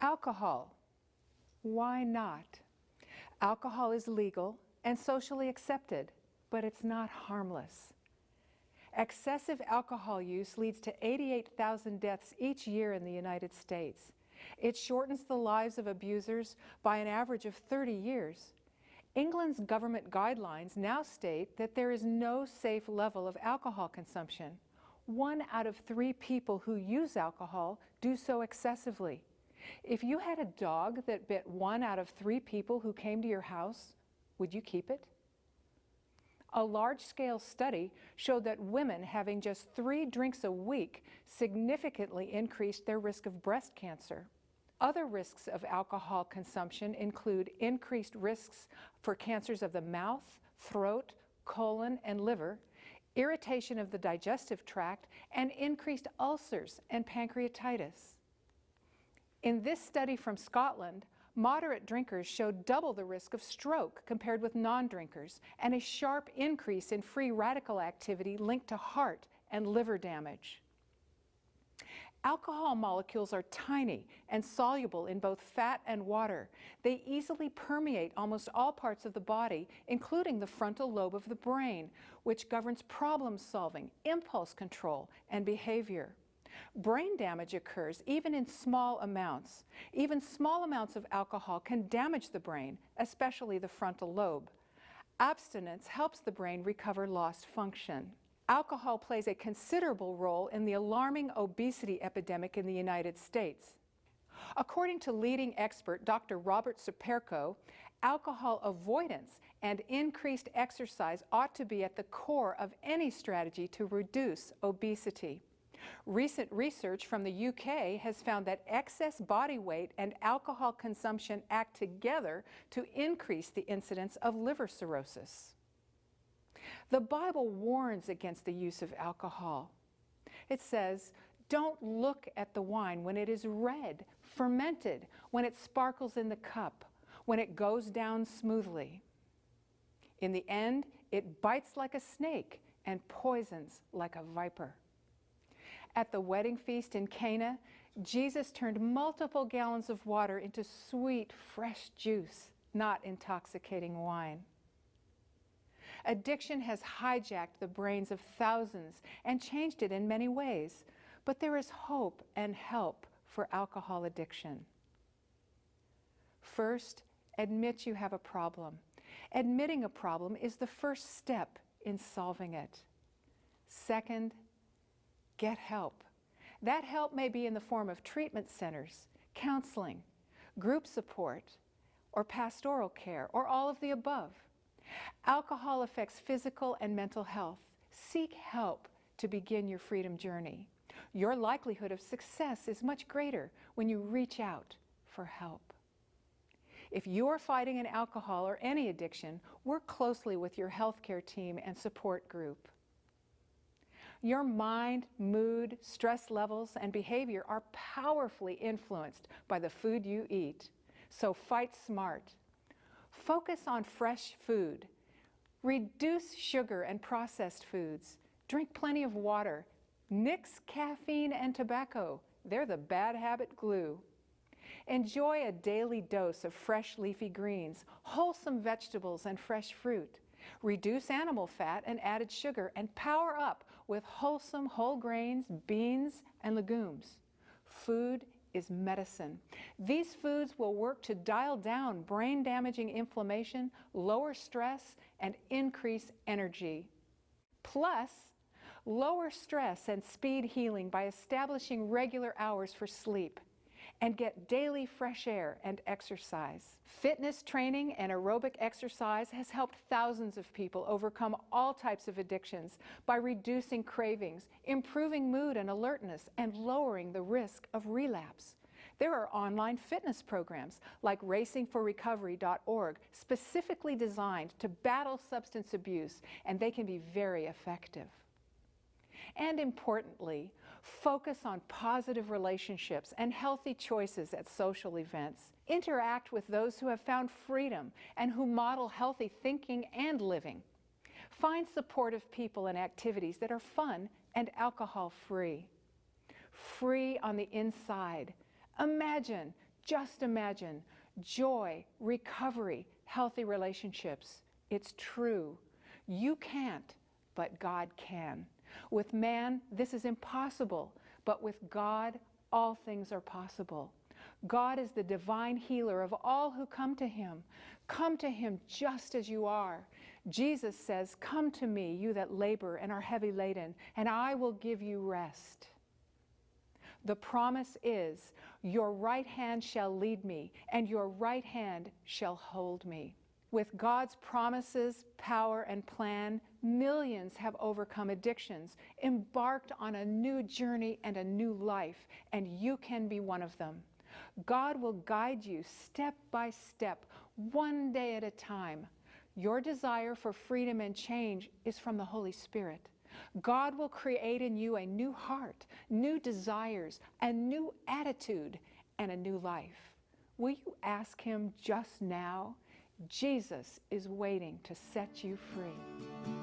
Alcohol. Why not? Alcohol is legal and socially accepted, but it's not harmless. Excessive alcohol use leads to 88,000 deaths each year in the United States. It shortens the lives of abusers by an average of 30 years. England's government guidelines now state that there is no safe level of alcohol consumption. 1 out of 3 people who use alcohol do so excessively. If you had a dog that bit 1 out of 3 people who came to your house, would you keep it? A large-scale study showed that women having just 3 drinks a week significantly increased their risk of breast cancer. Other risks of alcohol consumption include increased risks for cancers of the mouth, throat, colon, and liver, irritation of the digestive tract, and increased ulcers and pancreatitis. In this study from Scotland, moderate drinkers showed double the risk of stroke compared with non-drinkers, and a sharp increase in free radical activity linked to heart and liver damage. Alcohol molecules are tiny and soluble in both fat and water. They easily permeate almost all parts of the body, including the frontal lobe of the brain, which governs problem solving, impulse control, and behavior. Brain damage occurs even in small amounts. Even small amounts of alcohol can damage the brain, especially the frontal lobe. Abstinence helps the brain recover lost function. Alcohol plays a considerable role in the alarming obesity epidemic in the United States. According to leading expert Dr. Robert Superko, alcohol avoidance and increased exercise ought to be at the core of any strategy to reduce obesity. Recent research from the UK has found that excess body weight and alcohol consumption act together to increase the incidence of liver cirrhosis. The Bible warns against the use of alcohol. It says, "Don't look at the wine when it is red, fermented, when it sparkles in the cup, when it goes down smoothly. In the end, it bites like a snake and poisons like a viper." At the wedding feast in Cana, Jesus turned multiple gallons of water into sweet, fresh juice, not intoxicating wine. Addiction has hijacked the brains of thousands and changed it in many ways, but there is hope and help for alcohol addiction. First, admit you have a problem. Admitting a problem is the first step in solving it. Second, get help. That help may be in the form of treatment centers, counseling, group support, or pastoral care, or all of the above. Alcohol affects physical and mental health. Seek help to begin your freedom journey. Your likelihood of success is much greater when you reach out for help. If you are fighting an alcohol or any addiction, work closely with your healthcare team and support group. Your mind, mood, stress levels, and behavior are powerfully influenced by the food you eat, so fight smart. Focus on fresh food. Reduce sugar and processed foods. Drink plenty of water. Nix caffeine and tobacco. They're the bad habit glue. Enjoy a daily dose of fresh leafy greens, wholesome vegetables, and fresh fruit. Reduce animal fat and added sugar, and power up with wholesome whole grains, beans, and legumes. Food is medicine. These foods will work to dial down brain-damaging inflammation, lower stress, and increase energy. Plus, lower stress and speed healing by establishing regular hours for sleep, and get daily fresh air and exercise. Fitness training and aerobic exercise has helped thousands of people overcome all types of addictions by reducing cravings, improving mood and alertness, and lowering the risk of relapse. There are online fitness programs like racingforrecovery.org specifically designed to battle substance abuse, and they can be very effective. And importantly, focus on positive relationships and healthy choices at social events. Interact with those who have found freedom and who model healthy thinking and living. Find supportive people and activities that are fun and alcohol-free. Free on the inside. Imagine Just imagine joy, recovery, healthy relationships. It's true. You can't, but God can. With man, this is impossible, but with God, all things are possible. God is the divine healer of all who come to him. Come to him just as you are. Jesus says, "Come to me, you that labor and are heavy laden, and I will give you rest." The promise is, "Your right hand shall lead me, and your right hand shall hold me." With God's promises, power, and plan, millions have overcome addictions, embarked on a new journey and a new life, and you can be one of them. God will guide you step by step, one day at a time. Your desire for freedom and change is from the Holy Spirit. God will create in you a new heart, new desires, a new attitude, and a new life. Will you ask him just now? Jesus is waiting to set you free.